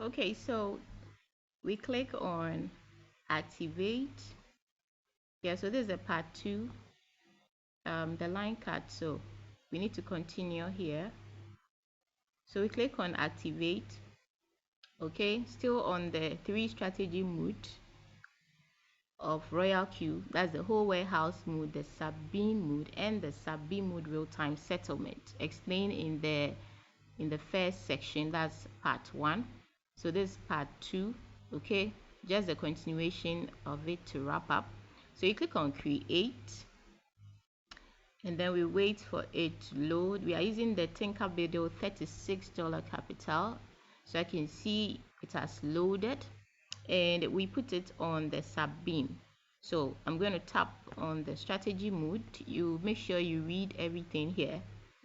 Okay, so we click on activate. Yeah, so this is a part 2, the line cut. So we need to continue here. So we click on activate. Okay, still on the 3 strategy mode of Royal Queue. That's the whole warehouse mode, the sub-bean mode, and the sub-bean mode real-time settlement, explained in the first section. That's part 1. So this is part 2. Okay, just the continuation of it to wrap up. So you click on create, and then we wait for it to load. We are using the Tinkerbell $36 capital, so I can see it has loaded, and we put it on the sub-bean. So I'm going to tap on the strategy mode. You make sure you read everything here.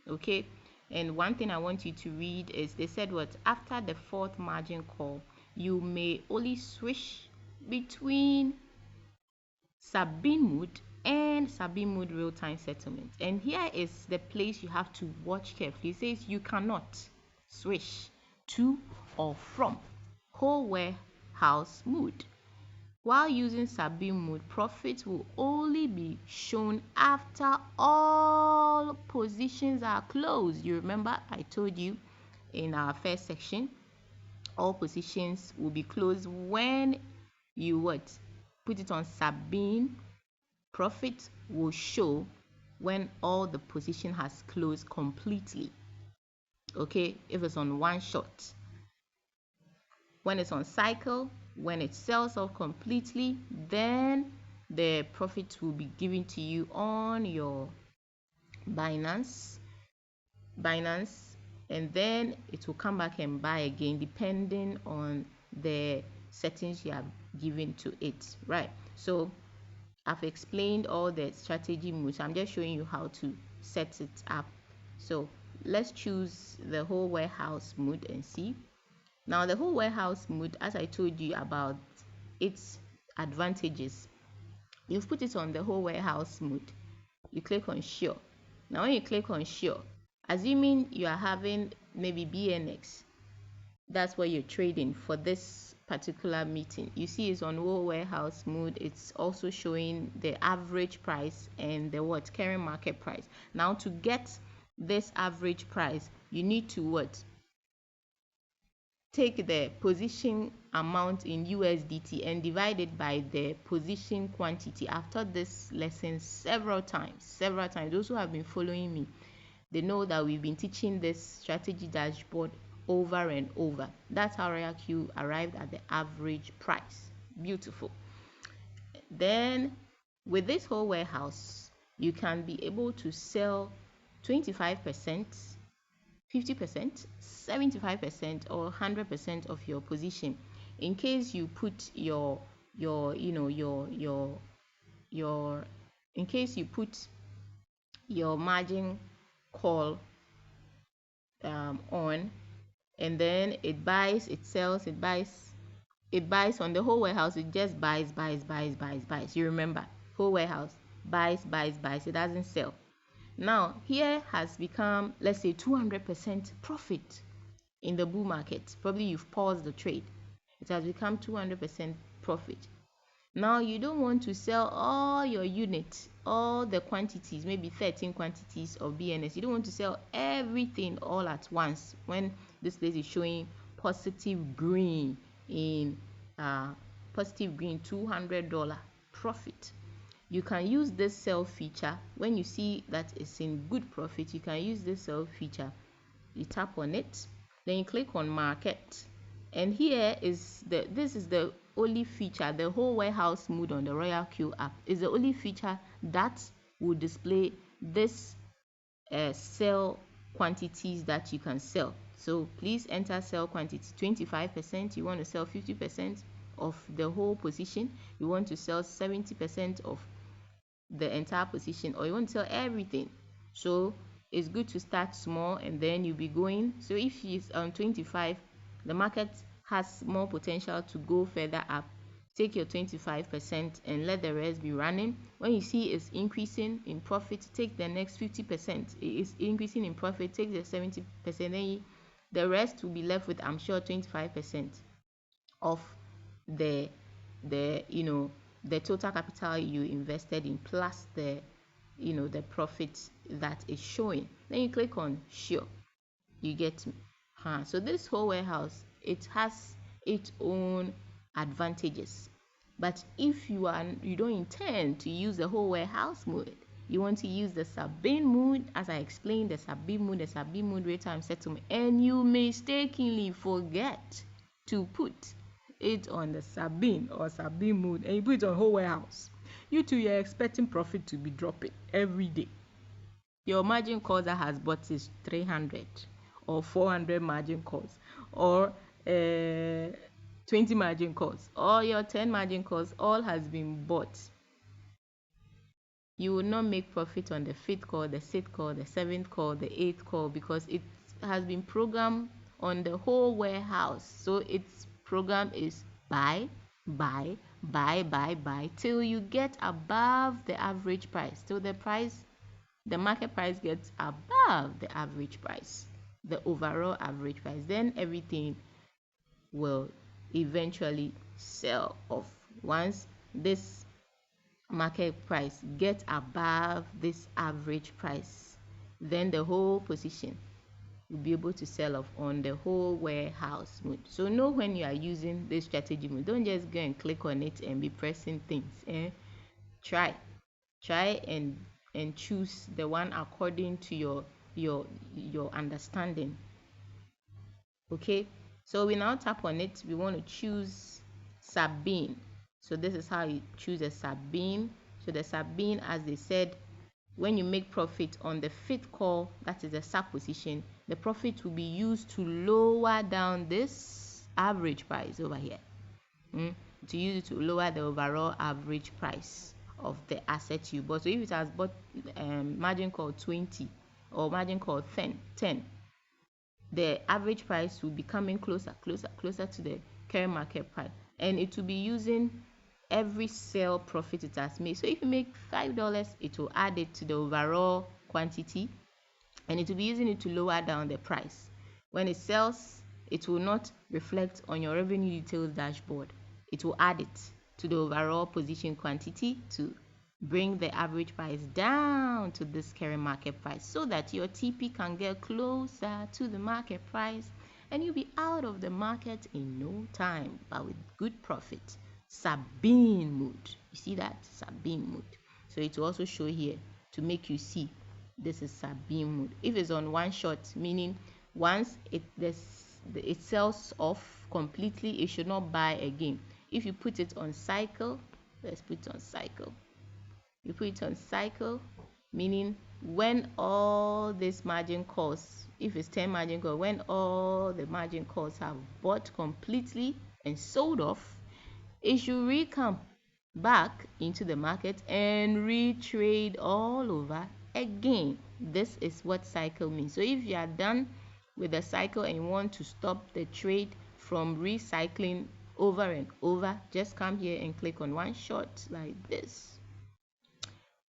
Okay, and one thing I want you to read is, they said what, after the 4th margin call you may only switch between sub-bean mode and sub-bean mode real-time settlement. And here is the place you have to watch carefully. It says you cannot switch to or from whole warehouse mode. While using sub-bean mode, profit will only be shown after all positions are closed. You remember I told you in our first section, all positions will be closed when you put it on sub-bean. Profit will show when all the position has closed completely. Okay, if it's on one shot. When it's on cycle, when it sells off completely, then the profit will be given to you on your Binance, and then it will come back and buy again depending on the settings you have given to it, right? So I've explained all the strategy moves. I'm just showing you how to set it up. So let's choose the whole warehouse mode and see. Now the whole warehouse mode, as I told you about its advantages, you've put it on the whole warehouse mode. You click on sure. Now when you click on sure, assuming you are having maybe BNX, that's what you're trading for this particular meeting. You see it's on whole warehouse mode. It's also showing the average price and the current market price. Now to get this average price, you need to take the position amount in USDT and divide it by the position quantity. I've taught this lesson several times. Those who have been following me, they know that we've been teaching this strategy dashboard over and over. That's how Royal Q arrived at the average price. Beautiful. Then with this whole warehouse, you can be able to sell 25%, 50%, 75%, or 100% of your position. In case you put your margin call on, and then it buys, it sells, it buys on the whole warehouse. It just buys. You remember, whole warehouse buys, it doesn't sell. Now here has become, let's say, 200% profit in the bull market. Probably you've paused the trade. It has become 200% profit. Now you don't want to sell all your units, all the quantities, maybe 13 quantities of BNS. You don't want to sell everything all at once when this place is showing positive green in $200 profit. You can use this sell feature. When you see that it's in good profit, you can use this sell feature. You tap on it, then you click on market, and here is this is the only feature. The whole warehouse mode on the Royal Q app is the only feature that will display this sell quantities that you can sell. So please enter sell quantity 25%. You want to sell 50% of the whole position, you want to sell 70% of the entire position, or you want to sell everything. So it's good to start small and then you'll be going. So if it's on 25, the market has more potential to go further up. Take your 25% and let the rest be running. When you see it's increasing in profit, take the next 50%. It's increasing in profit, take the 70%. Then the rest will be left with, I'm sure, 25%. of the the total capital you invested in plus the profit that is showing. Then you click on sure. You get me? So this whole warehouse, it has its own advantages. But if you don't intend to use the whole warehouse mode, you want to use the sub-bin mode, as I explained, the sub-bin mode real-time settlement, and you mistakenly forget to put it on the sub-bin or sub-bin mode, and you put it on whole warehouse, you too, you're expecting profit to be dropping every day. Your margin calls that has bought is 300 or 400 margin calls, or 20 margin calls, or your 10 margin calls all has been bought. You will not make profit on the 5th call, the 6th call, the 7th call, the 8th call, because it has been programmed on the whole warehouse. So its program is buy till you get above the average price, till the market price gets above the average price, the overall average price. Then everything will eventually sell off. Once this market price gets above this average price, then the whole position will be able to sell off on the whole warehouse mode. So know when you are using this strategy mode, don't just go and click on it and be pressing things. Try and choose the one according to your understanding. Okay, so we now tap on it. We want to choose sub-bin. So this is how you choose a sub-bin. So the sub-bin, as they said, when you make profit on the 5th call, that is the sub position, the profit will be used to lower down this average price over here, to use it to lower the overall average price of the asset you bought. So if it has bought margin call 20 or margin call 10, the average price will be coming closer to the current market price, and it will be using every sale profit it has made. So if you make $5, it will add it to the overall quantity, and it will be using it to lower down the price. When it sells, it will not reflect on your revenue details dashboard. It will add it to the overall position quantity to bring the average price down to this current market price, so that your TP can get closer to the market price and you'll be out of the market in no time, but with good profit. Sub-bin mode, you see that? Sub-bin mode. So it will also show here to make you see this is sub-bin mode. If it's on one shot, meaning once it sells off completely, it should not buy again. If you put it on cycle, let's put it on cycle. You put it on cycle, meaning when all this margin calls, if it's 10 margin calls, when all the margin calls have bought completely and sold off, it should re-come back into the market and retrade all over again. This is what cycle means. So if you are done with the cycle and you want to stop the trade from recycling over and over, just come here and click on one shot like this.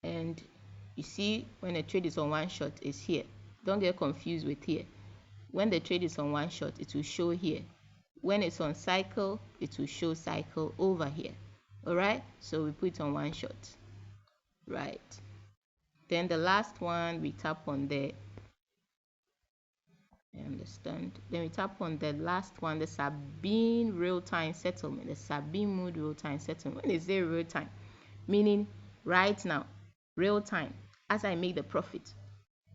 And you see, when the trade is on one shot, it's here. Don't get confused with here. When the trade is on one shot, it will show here. When it's on cycle, it will show cycle over here. All right, so we put it on one shot, right? Then the last one, we tap on the, I understand. Then we tap on the last one, the sub-bin real-time settlement, the sub-bin mode real-time settlement. When is it real-time? Meaning right now, real time, as I make the profit,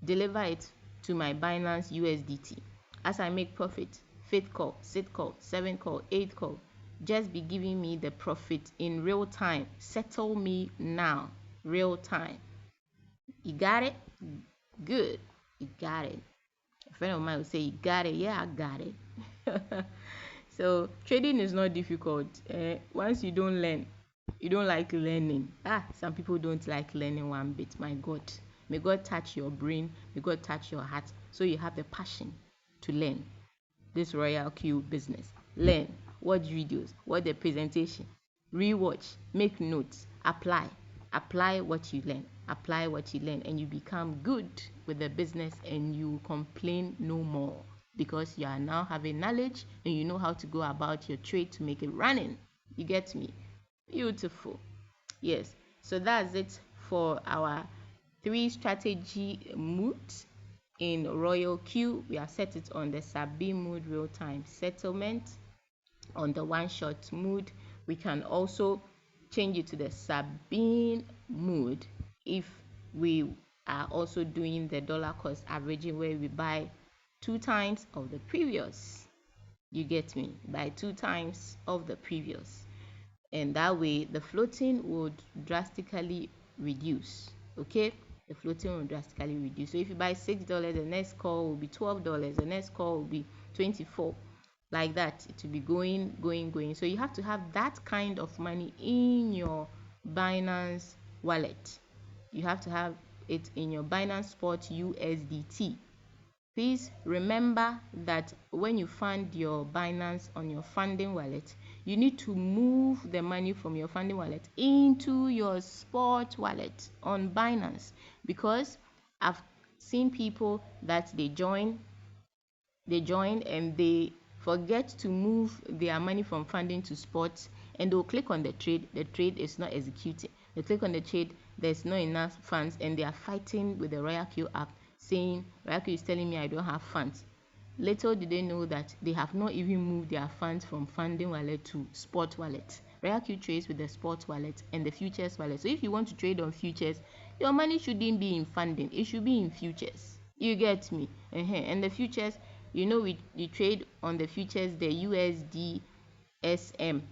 deliver it to my Binance USDT. As I make profit, 5th call, 6th call, 7th call, 8th call, just be giving me the profit in real time. Settle me now, real time. You got it? Good. You got it. A friend of mine will say, you got it. Yeah, I got it. So trading is not difficult. Once you don't learn, you don't like learning. Some people don't like learning one bit. My God, may God touch your brain, may God touch your heart, so you have the passion to learn this Royal Q business. Learn, watch videos, watch the presentation, rewatch, make notes, apply what you learn, and you become good with the business, and you complain no more. because you are now having knowledge and you know how to go about your trade to make it running. You get me? Beautiful. Yes. So that's it for our 3 strategy modes in Royal Queue. We have set it on the sub-B mode, real-time settlement. On the one-shot mode, we can also change it to the sub-B mode if we are also doing the dollar cost averaging, where we buy 2 times of the previous. You get me? By 2 times of the previous, and that way the floating would drastically reduce. Okay, the floating will drastically reduce. So if you buy $6, the next call will be $12, the next call will be 24, like that. It will be going. So you have to have that kind of money in your Binance wallet. You have to have it in your Binance Spot USDT. Please remember that when you fund your Binance on your funding wallet, you need to move the money from your funding wallet into your spot wallet on Binance, because I've seen people that they join and they forget to move their money from funding to spot, and they'll click on the trade is not executing. They click on the trade, there's not enough funds, and they are fighting with the Royal Q app, saying Royal Q is telling me I don't have funds. Little did they know that they have not even moved their funds from funding wallet to spot wallet. Royal Q trades with the spot wallet and the futures wallet. So if you want to trade on futures, your money shouldn't be in funding, it should be in futures. You get me? And the futures, we trade on the futures, the USD-SM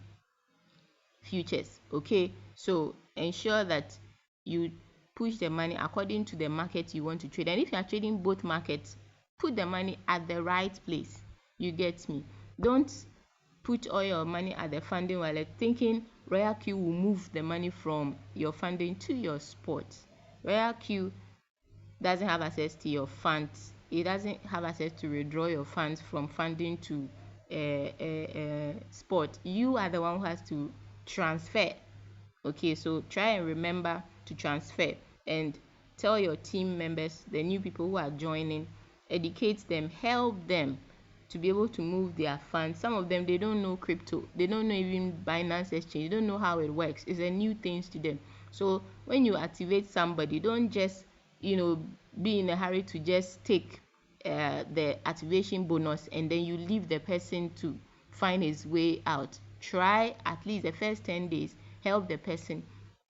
futures. Okay, so ensure that you push the money according to the market you want to trade, and if you are trading both markets, put the money at the right place. You get me? Don't put all your money at the funding wallet thinking Royal Q will move the money from your funding to your spot. Royal Q doesn't have access to your funds. It doesn't have access to withdraw your funds from funding to spot. You are the one who has to transfer. Okay, so try and remember to transfer, and tell your team members, the new people who are joining, educate them, help them to be able to move their funds. Some of them, they don't know crypto, they don't know even Binance exchange, they don't know how it works. It's a new thing to them. So when you activate somebody, don't just be in a hurry to just take the activation bonus and then you leave the person to find his way out. Try at least the first 10 days, help the person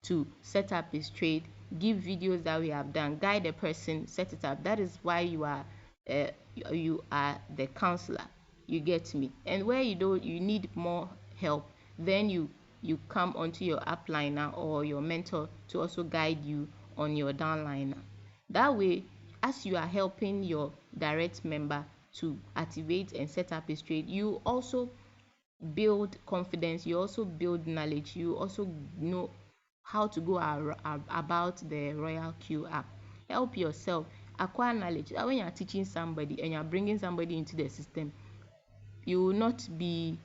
to set up his trade, give videos that we have done, guide the person, set it up. That is why you are the counselor. You get me? And where you need more help, then you come onto your upliner or your mentor to also guide you on your downliner. That way, as you are helping your direct member to activate and set up his trade, you also build confidence, you also build knowledge, you also know how to go about the Royal Q app. Help yourself acquire knowledge. When you are teaching somebody and you are bringing somebody into the system, you will not be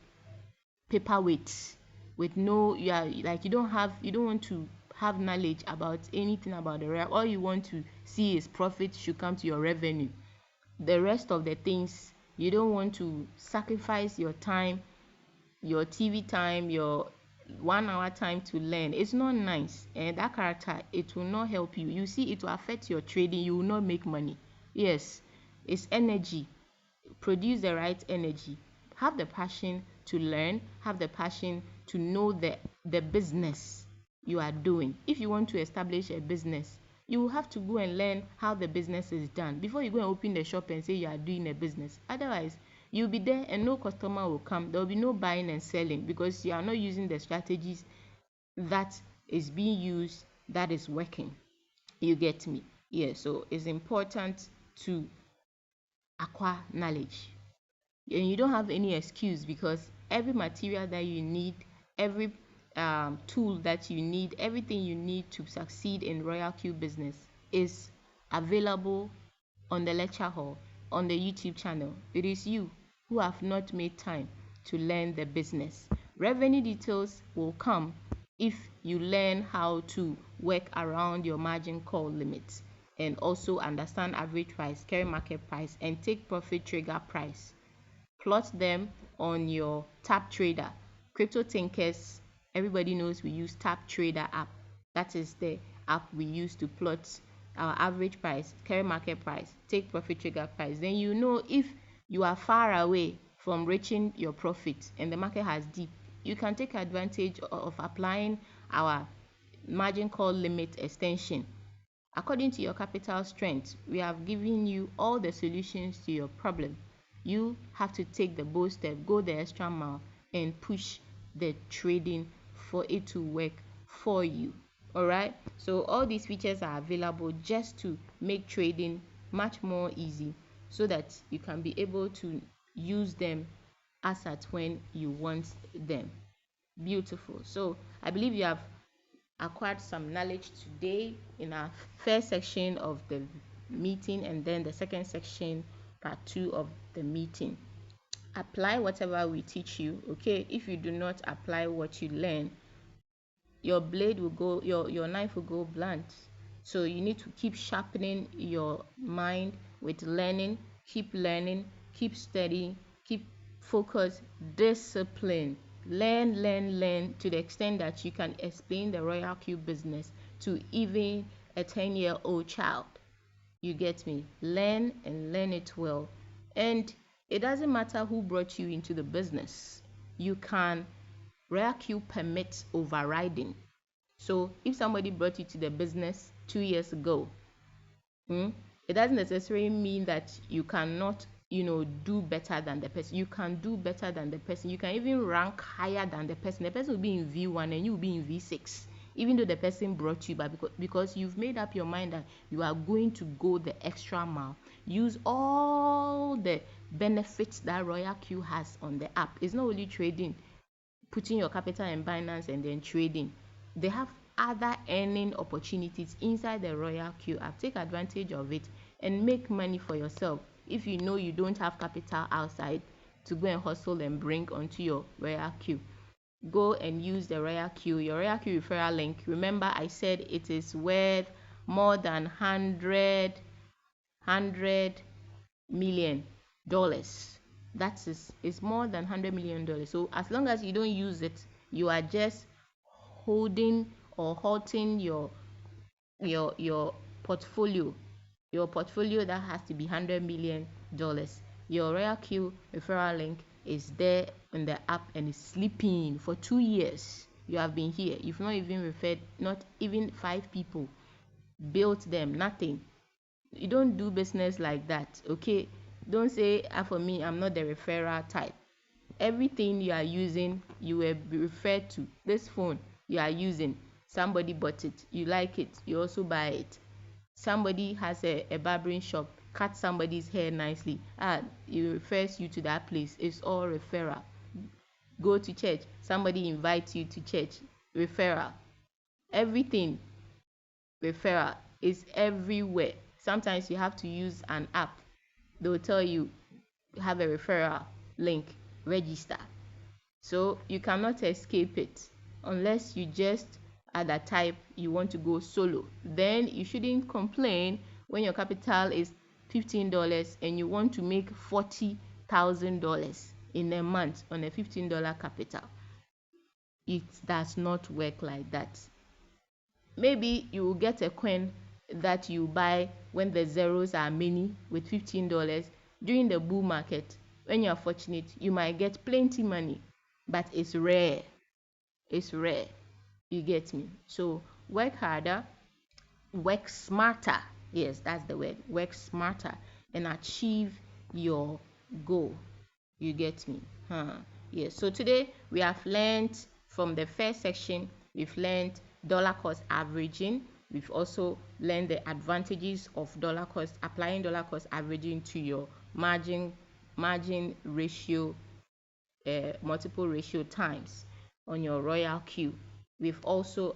paperweight with you don't want to have knowledge about anything about the Royal. All you want to see is profit should come to your revenue. The rest of the things, you don't want to sacrifice your time, your TV time, your 1 hour time to learn. It's not nice, and that character, it will not help you. You see, it will affect your trading. You will not make money. Yes, it's energy. Produce the right energy. Have the passion to learn, have the passion to know the business you are doing. If you want to establish a business, you will have to go and learn how the business is done before you go and open the shop and say you are doing a business. Otherwise, you'll be there and no customer will come. There will be no buying and selling because you are not using the strategies that is being used, that is working. You get me? Yeah, so it's important to acquire knowledge. And you don't have any excuse, because every material that you need, every tool that you need, everything you need to succeed in Royal Q business is available on the lecture hall, on the YouTube channel. It is you who have not made time to learn the business. Revenue details will come if you learn how to work around your margin call limits. and also understand average price, current market price, and take profit trigger price. Plot them on your Tap Trader. Crypto Thinkers, everybody knows we use Tap Trader app. That is the app we use to plot our average price, current market price, take profit trigger price. Then you know if you are far away from reaching your profit and the market has dipped, you can take advantage of applying our margin call limit extension. According to your capital strength, we have given you all the solutions to your problem. You have to take the bold step, go the extra mile, and push the trading for it to work for you. Alright, so all these features are available just to make trading much more easy so that you can be able to use them as at when you want them. Beautiful. So I believe you have acquired some knowledge today in our first section of the meeting, and then the second section, part 2 of the meeting. Apply whatever we teach you. Okay, if you do not apply what you learn, your blade will go, your knife will go blunt. So you need to keep sharpening your mind with learning, keep studying, keep focus, discipline. Learn to the extent that you can explain the Royal Q business to even a 10-year-old child. You get me? Learn and learn it well. And it doesn't matter who brought you into the business. You can Royal Q permits overriding. So if somebody brought you to the business 2 years ago, it doesn't necessarily mean that you cannot do better than the person. You can do better than the person. You can even rank higher than the person. The person will be in V1 and you will be in V6, even though the person brought you, but because you've made up your mind that you are going to go the extra mile. Use all the benefits that Royal Q has on the app. It's not only trading, putting your capital in Binance and then trading. They have other earning opportunities inside the Royal Q app. Take advantage of it and make money for yourself. If you know you don't have capital outside to go and hustle and bring onto your Royal Q, go and use the Royal Q, your Royal Q referral link. Remember, I said it is worth more than $100 million. That is, it's more than $100 million. So as long as you don't use it, you are just holding or halting your portfolio. Your portfolio that has to be $100 million. Your Royal Q referral link is there in the app and is sleeping for 2 years. You have been here. You've not even referred, not even 5 people. Built them, nothing. You don't do business like that, okay? Don't say, for me, I'm not the referral type. Everything you are using, you will be referred to. This phone you are using, somebody bought it, you like it, you also buy it. Somebody has a barbering shop, cut somebody's hair nicely, it refers you to that place. It's all referral. Go to church, somebody invites you to church, referral. Everything referral is everywhere. Sometimes you have to use an app. They will tell you have a referral link, register. So you cannot escape it unless you just are the type you want to go solo. Then you shouldn't complain when your capital is $15 and you want to make $40,000 in a month on a $15 capital. It does not work like that. Maybe you will get a coin that you buy when the zeros are many with $15. During the bull market, when you are fortunate, you might get plenty money, but it's rare. It's rare. You get me? So work harder, work smarter. Yes, that's the word. Work smarter and achieve your goal. You get me? Yes. So today we have learned from the first section, we've learned dollar cost averaging. We've also learned the advantages of dollar cost, applying dollar cost averaging to your margin ratio, multiple ratio times on your Royal Q. We've also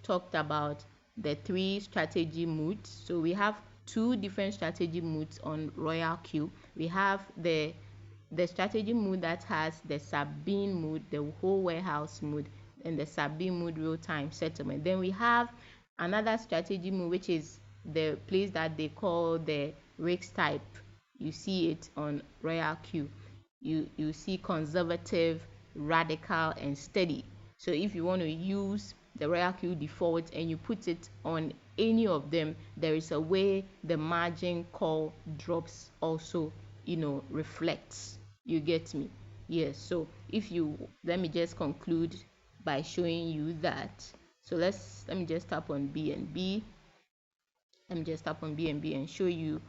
talked about the 3 strategy moods. So we have 2 different strategy moods on Royal Q. We have the strategy mood that has the sub-bean mood, the whole warehouse mood, and the sub-bean mood real-time settlement. Then we have Another strategy move, which is the place that they call the risk type. You see it on Royal Q. You see conservative, radical, and steady. So if you want to use the Royal Q default and you put it on any of them, there is a way the margin call drops also, reflects. You get me? Yes. So if you, let me just conclude by showing you that. So let me just tap on BNB. Let me just tap on BNB and show you,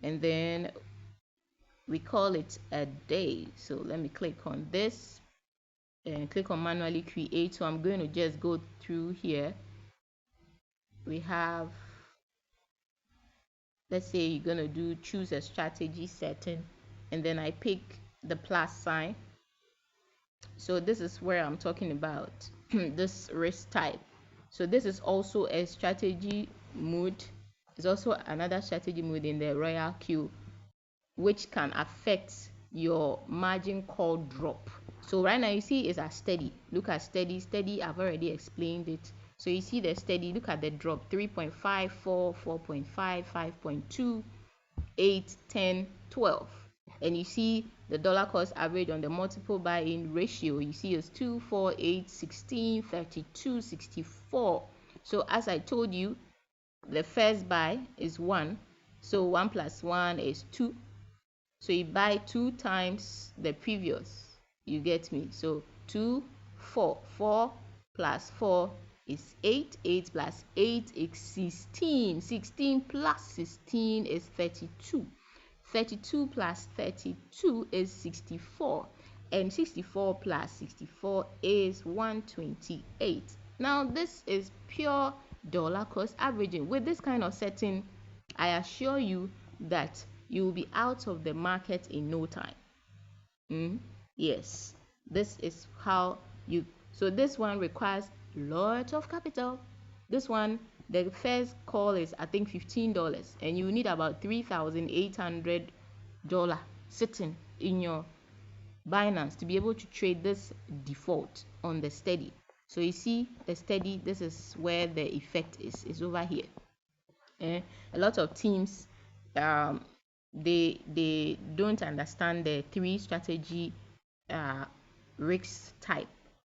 and then we call it a day. So let me click on this and click on manually create. So I'm going to just go through here. We have, let's say you're going to choose a strategy setting, and then I pick the plus sign. So this is where I'm talking about this risk type. So this is also a strategy mode. It's also another strategy mode in the Royal Q, which can affect your margin call drop. So right now you see it's a steady. Look at steady. I've already explained it. So you see the steady. Look at the drop: 3.5, 4, 4.5, 5.2, 8, 10, 12. And you see the dollar cost average on the multiple buy-in ratio. You see it's 2, 4, 8, 16, 32, 64. So as I told you, the first buy is 1. So 1 plus 1 is 2. So you buy 2 times the previous. You get me? So 2, 4. 4 plus 4 is 8. 8 plus 8 is 16. 16 plus 16 is 32. 32 plus 32 is 64. And 64 plus 64 is 128. Now this is pure dollar cost averaging. With this kind of setting, I assure you that you will be out of the market in no time. Yes, this is how you, so this one requires lots of capital. This one, the first call is I think $15, and you need about $3,800 sitting in your Binance to be able to trade this default on the steady. So you see the steady, this is where the effect is over here. A lot of teams, they don't understand the 3 strategy risk type.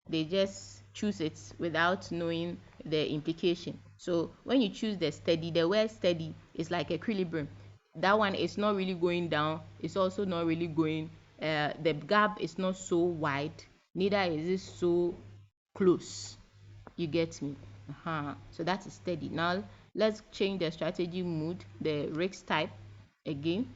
They just choose it without knowing the implication. So when you choose the steady, the word steady is like equilibrium. That one is not really going down, it's also not really going, the gap is not so wide, neither is it so close. You get me? So that is steady. Now let's change the strategy mode, the risk type again.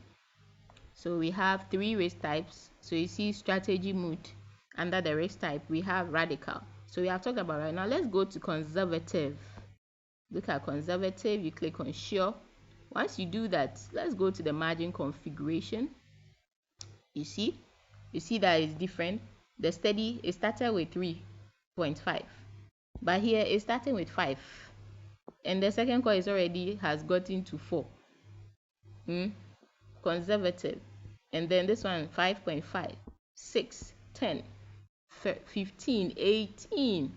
So we have 3 risk types. So you see strategy mode. Under the risk type we have radical. So we have talked about right now. Let's go to conservative. Look at conservative. You click on sure. Once you do that, let's go to the margin configuration. You see that it's different. The steady, it started with 3.5, but here it's starting with 5, and the second call is already has gotten to 4. Conservative. And then this one 5.5, 6, 10, 15, 18,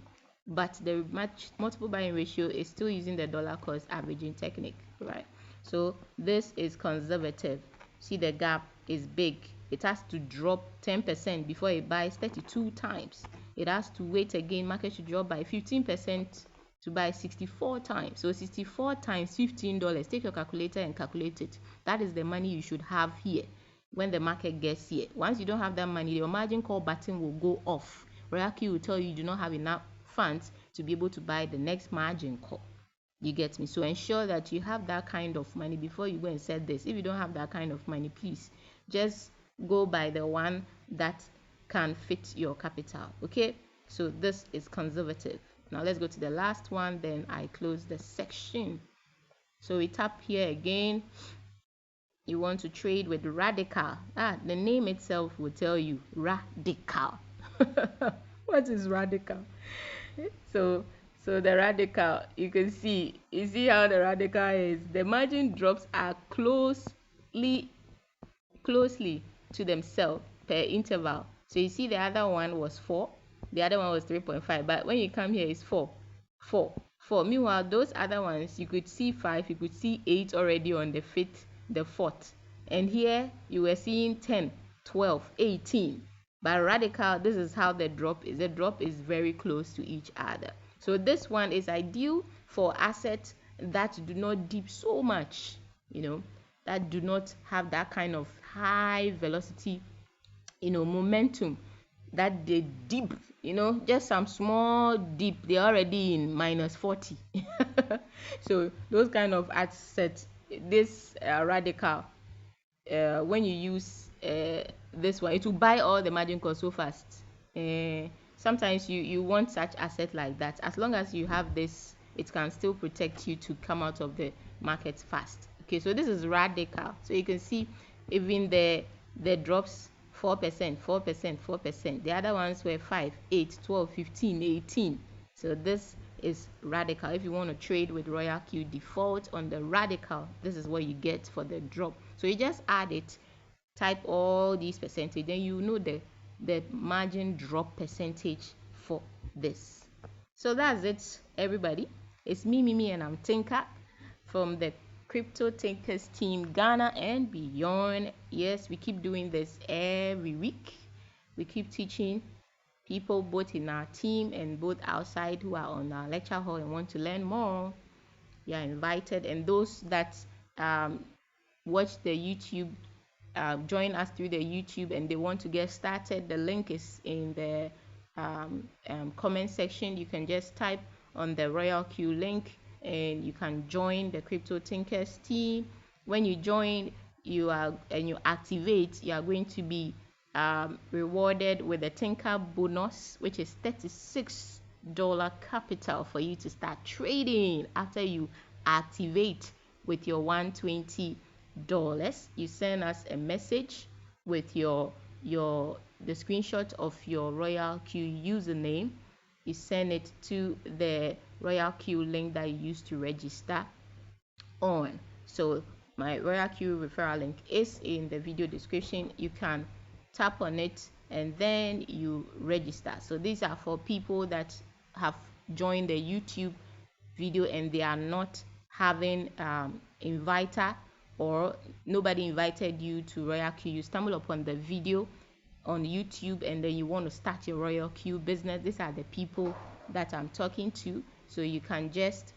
but the multiple buying ratio is still using the dollar cost averaging technique, right? So this is conservative. See, the gap is big. It has to drop 10% before it buys 32 times. It has to wait again, market should drop by 15% to buy 64 times. So 64 times $15. Take your calculator and calculate it. That is the money you should have here when the market gets here. Once you don't have that money, your margin call button will go off. Royal Q will tell you do not have enough funds to be able to buy the next margin call. You get me? So ensure that you have that kind of money before you go and set this. If you don't have that kind of money, please just go by the one that can fit your capital. Okay, so this is conservative. Now let's go to the last one, then I close the section. So we tap here again. You want to trade with radical. The name itself will tell you radical. What is radical? So the radical, you see how the radical is. The margin drops are closely to themselves per interval. So you see the other one was 4, the other one was 3.5, but when you come here it's 4, 4. Meanwhile, those other ones, you could see 5, you could see 8 already on the 5th, the 4th. And here you were seeing 10, 12, 18. But radical, this is how the drop is. The drop is very close to each other. So this one is ideal for assets that do not dip so much, that do not have that kind of high velocity, momentum, that they dip, just some small dip, they're already in minus 40. So those kind of assets, this radical, when you use this one, it will buy all the margin call so fast. Sometimes you want such asset like that. As long as you have this, it can still protect you to come out of the market fast. Okay, so this is radical. So you can see even the drops 4%, 4%, 4%. The other ones were 5, 8, 12, 15, 18. So this is radical. If you want to trade with Royal Q default on the radical, this is what you get for the drop. So you just add it, type all these percentage, then you know the margin drop percentage for this. So that's it, everybody. It's me, and I'm Tinker from the Crypto Thinkers team, Ghana and beyond. Yes, we keep doing this every week. We keep teaching people both in our team and both outside who are on our lecture hall and want to learn more. You are invited, and those that watch the YouTube, join us through the YouTube, and they want to get started, the link is in the comment section. You can just type on the Royal Q link and you can join the Crypto Thinkers team. When you join, you activate, you are going to be rewarded with a Tinker bonus, which is $36 capital for you to start trading. After you activate with your $120, you send us a message with the screenshot of your Royal Q username. You send it to the Royal Q link that you used to register on. So my Royal Q referral link is in the video description. You can tap on it and then you register. So these are for people that have joined the YouTube video and they are not having inviter, or nobody invited you to Royal Q. You stumble upon the video on YouTube and then you want to start your Royal Q business. These are the people that I'm talking to. So you can just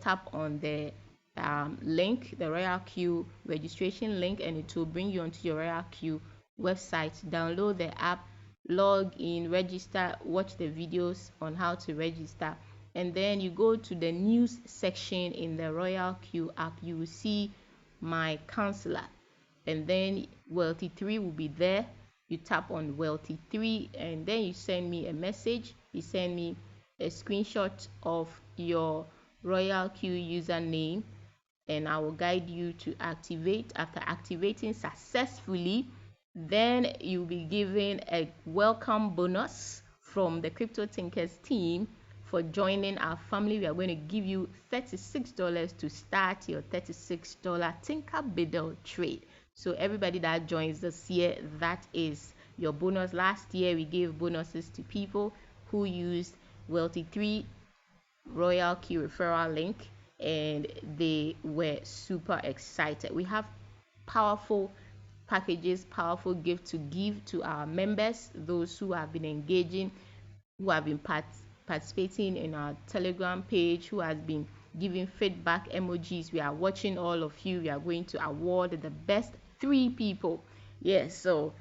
tap on the link, the Royal Q registration link, and it will bring you onto your Royal Q website. Download the app, log in, register, watch the videos on how to register, and then you go to the news section in the Royal Q app. You will see my counselor, and then Wealthy 3 will be there. You tap on Wealthy 3 and then you send me a message. You send me a screenshot of your Royal Q username and I will guide you to activate. After activating successfully, then you'll be given a welcome bonus from the Crypto Thinkers team for joining our family. We are going to give you $36 to start your $36 Tinker Biddle trade. So everybody that joins this year, that is your bonus. Last year we gave bonuses to people who used Wealthy 3 Royal Q referral link and they were super excited. We have powerful packages, powerful gifts to give to our members, those who have been engaging, who have been participating in our Telegram page, who has been giving feedback emojis. We are watching all of you. We are going to award the best 3 people. Yes, so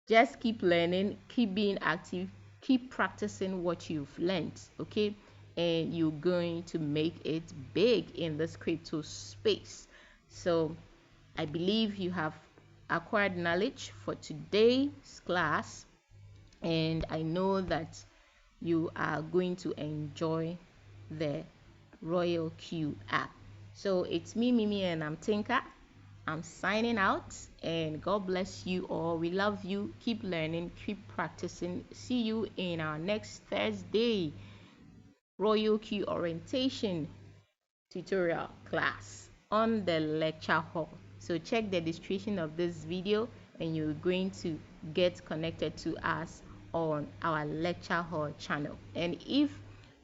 just keep learning, keep being active, keep practicing what you've learned, okay? And you're going to make it big in this crypto space. So I believe you have acquired knowledge for today's class, and I know that you are going to enjoy the Royal Q app. So it's me, Mimi, and I'm Tinker. I'm signing out, and God bless you all. We love you. Keep learning, keep practicing. See you in our next Thursday Royal Q orientation tutorial class on the lecture hall. So check the description of this video and you're going to get connected to us on our lecture hall channel. And if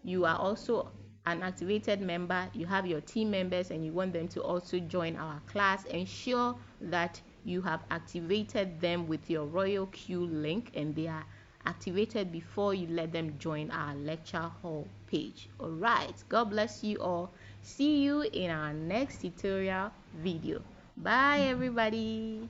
you are also an activated member, you have your team members and you want them to also join our class, ensure that you have activated them with your Royal Queue link and they are activated before you let them join our lecture hall page. All right, God bless you all. See you in our next tutorial video. Bye everybody.